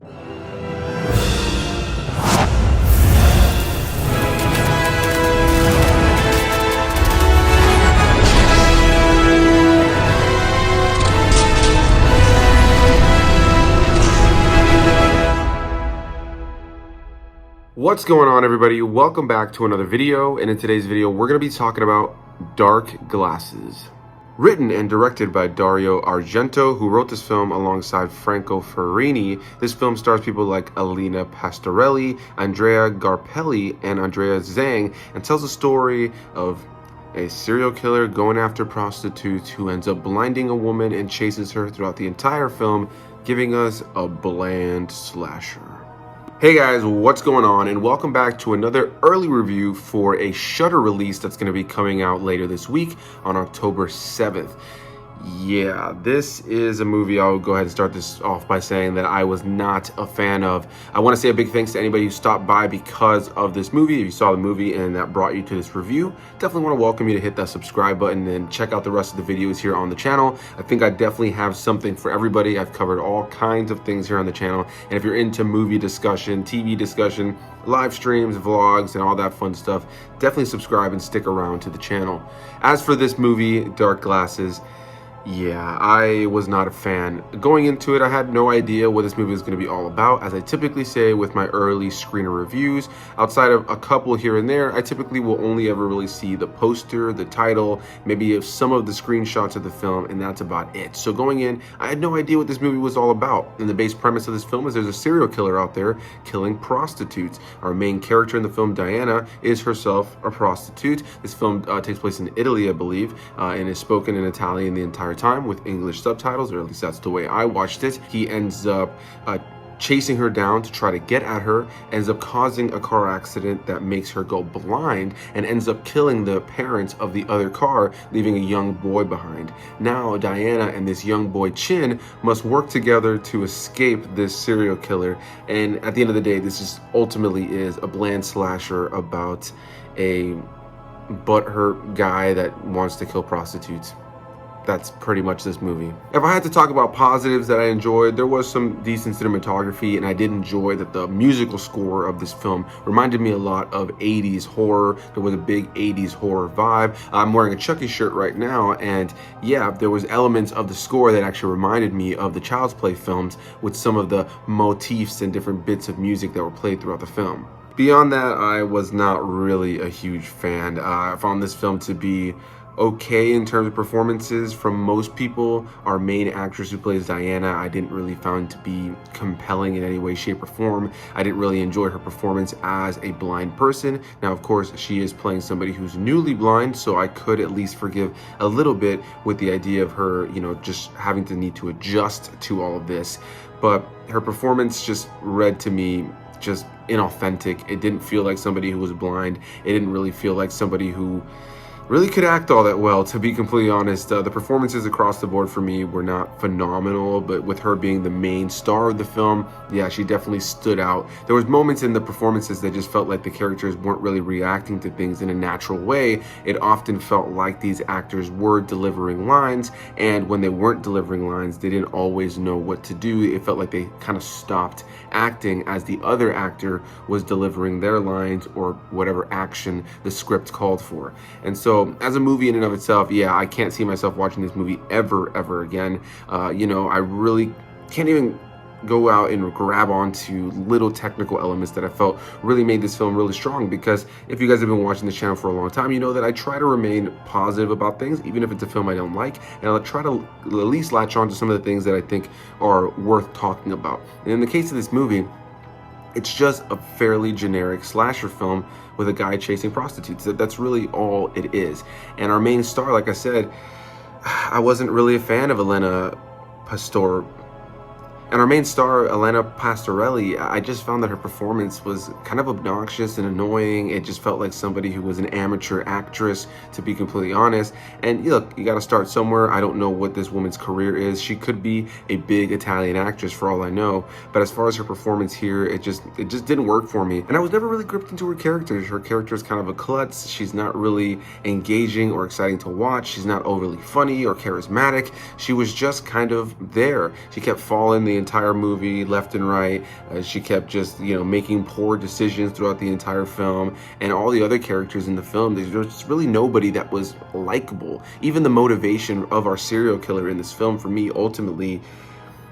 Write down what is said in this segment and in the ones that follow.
What's going on, everybody? Welcome back to another video, and in today's video we're going to be talking about Dark Glasses. Written and directed by Dario Argento, who wrote this film alongside Franco Ferrini. This film stars people like Ilenia Pastorelli, Andrea Gherpelli, and Andrea Zhang, and tells the story of a serial killer going after prostitutes who ends up blinding a woman and chases her throughout the entire film, giving us a bland slasher. Hey guys, what's going on, and welcome back to another early review for a Shudder release that's going to be coming out later this week on October 7th. Yeah, this is a movie. I'll go ahead and start this off by saying that I was not a fan of. I want to say a big thanks to anybody who stopped by because of this movie. If you saw the movie and that brought you to this review, definitely want to welcome you to hit that subscribe button and check out the rest of the videos here on the channel. I think I definitely have something for everybody. I've covered all kinds of things here on the channel, and if you're into movie discussion, TV discussion, live streams, vlogs, and all that fun stuff, definitely subscribe and stick around to the channel. As for this movie, Dark Glasses, yeah, I was not a fan. Going into it, I had no idea what this movie was going to be all about. As I typically say with my early screener reviews, outside of a couple here and there, I typically will only ever really see the poster, the title, maybe some of the screenshots of the film, and that's about it. So going in, I had no idea what this movie was all about. And the base premise of this film is there's a serial killer out there killing prostitutes. Our main character in the film, Diana, is herself a prostitute. This film takes place in Italy, I believe, and is spoken in Italian the entire time with English subtitles, or at least that's the way I watched it. He ends up chasing her down to try to get at her, ends up causing a car accident that makes her go blind, and ends up killing the parents of the other car, leaving a young boy behind. Now Diana and this young boy Chin must work together to escape this serial killer, and at the end of the day, this just ultimately is a bland slasher about a butthurt guy that wants to kill prostitutes. That's pretty much this movie. If I had to talk about positives that I enjoyed, there was some decent cinematography, and I did enjoy that the musical score of this film reminded me a lot of 80s horror. There was a big 80s horror vibe. I'm wearing a Chucky shirt right now, and yeah, there was elements of the score that actually reminded me of the Child's Play films with some of the motifs and different bits of music that were played throughout the film. Beyond that, I was not really a huge fan. I found this film to be okay in terms of performances from most people. Our main actress who plays Diana, I didn't really find to be compelling in any way, shape, or form. I didn't really enjoy her performance as a blind person. Now, of course, she is playing somebody who's newly blind, so I could at least forgive a little bit with the idea of her, just having to need to adjust to all of this. But her performance just read to me just inauthentic. It didn't feel like somebody who was blind. It didn't really feel like somebody who really could act all that well, to be completely honest. The performances across the board for me were not phenomenal, but with her being the main star of the film, yeah, she definitely stood out. There was moments in the performances that just felt like the characters weren't really reacting to things in a natural way. It often felt like these actors were delivering lines, and when they weren't delivering lines, they didn't always know what to do. It felt like they kind of stopped acting as the other actor was delivering their lines or whatever action the script called for. And so as a movie in and of itself, yeah, I can't see myself watching this movie ever again. I really can't even go out and grab onto little technical elements that I felt really made this film really strong, because if you guys have been watching this channel for a long time, you know that I try to remain positive about things, even if it's a film I don't like, and I'll try to at least latch on to some of the things that I think are worth talking about. And in the case of this movie, it's just a fairly generic slasher film with a guy chasing prostitutes. That's really all it is. And our main star, like I said, I wasn't really a fan of Ilenia Pastor. And our main star, Ilenia Pastorelli, I just found that her performance was kind of obnoxious and annoying. It just felt like somebody who was an amateur actress, to be completely honest. And look, you gotta start somewhere. I don't know what this woman's career is. She could be a big Italian actress for all I know. But as far as her performance here, it just didn't work for me. And I was never really gripped into her character. Her character is kind of a klutz. She's not really engaging or exciting to watch. She's not overly funny or charismatic. She was just kind of there. She kept falling the entire movie, left and right. She kept just, making poor decisions throughout the entire film. And all the other characters in the film, there's just really nobody that was likable. Even the motivation of our serial killer in this film, for me, ultimately,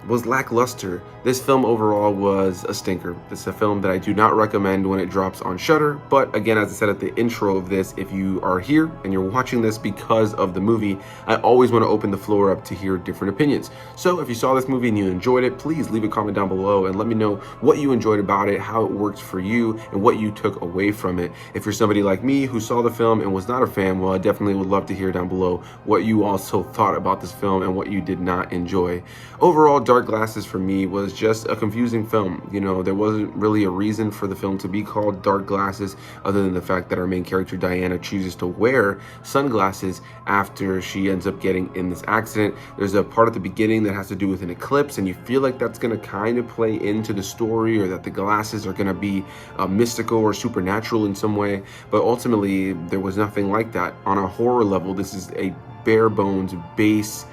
was lackluster. This film overall was a stinker. It's a film that I do not recommend when it drops on Shudder, but again, as I said at the intro of this, if you are here and you're watching this because of the movie, I always want to open the floor up to hear different opinions. So if you saw this movie and you enjoyed it, please leave a comment down below and let me know what you enjoyed about it, how it worked for you, and what you took away from it. If you're somebody like me who saw the film and was not a fan, well, I definitely would love to hear down below what you also thought about this film and what you did not enjoy. Overall, Dark Glasses for me was just a confusing film. There wasn't really a reason for the film to be called Dark Glasses other than the fact that our main character Diana chooses to wear sunglasses after she ends up getting in this accident. There's a part at the beginning that has to do with an eclipse, and you feel like that's going to kind of play into the story, or that the glasses are going to be mystical or supernatural in some way, but ultimately there was nothing like that. On a horror level, this is a bare bones base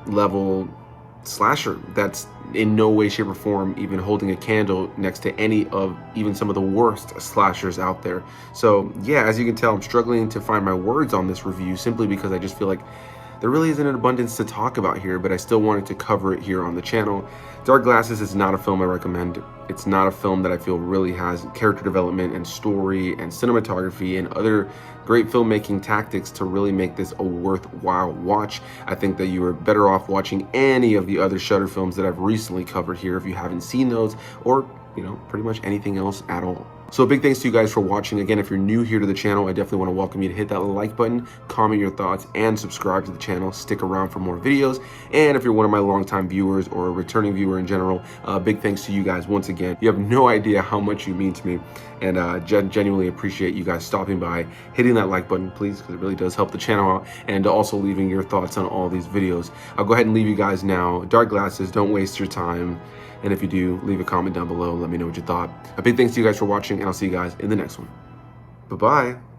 level slasher that's in no way, shape, or form even holding a candle next to any of even some of the worst slashers out there. So yeah, as you can tell, I'm struggling to find my words on this review simply because I just feel like there really isn't an abundance to talk about here, but I still wanted to cover it here on the channel. Dark Glasses is not a film I recommend. It's not a film that I feel really has character development and story and cinematography and other great filmmaking tactics to really make this a worthwhile watch. I think that you are better off watching any of the other Shudder films that I've recently covered here if you haven't seen those, or pretty much anything else at all. So a big thanks to you guys for watching. Again, if you're new here to the channel, I definitely want to welcome you to hit that like button, comment your thoughts, and subscribe to the channel. Stick around for more videos. And if you're one of my longtime viewers or a returning viewer in general, big thanks to you guys once again. You have no idea how much you mean to me, and genuinely appreciate you guys stopping by, hitting that like button, please, because it really does help the channel out, and also leaving your thoughts on all these videos. I'll go ahead and leave you guys now. Dark Glasses, don't waste your time. And if you do, leave a comment down below and let me know what you thought. A big thanks to you guys for watching, and I'll see you guys in the next one. Bye-bye.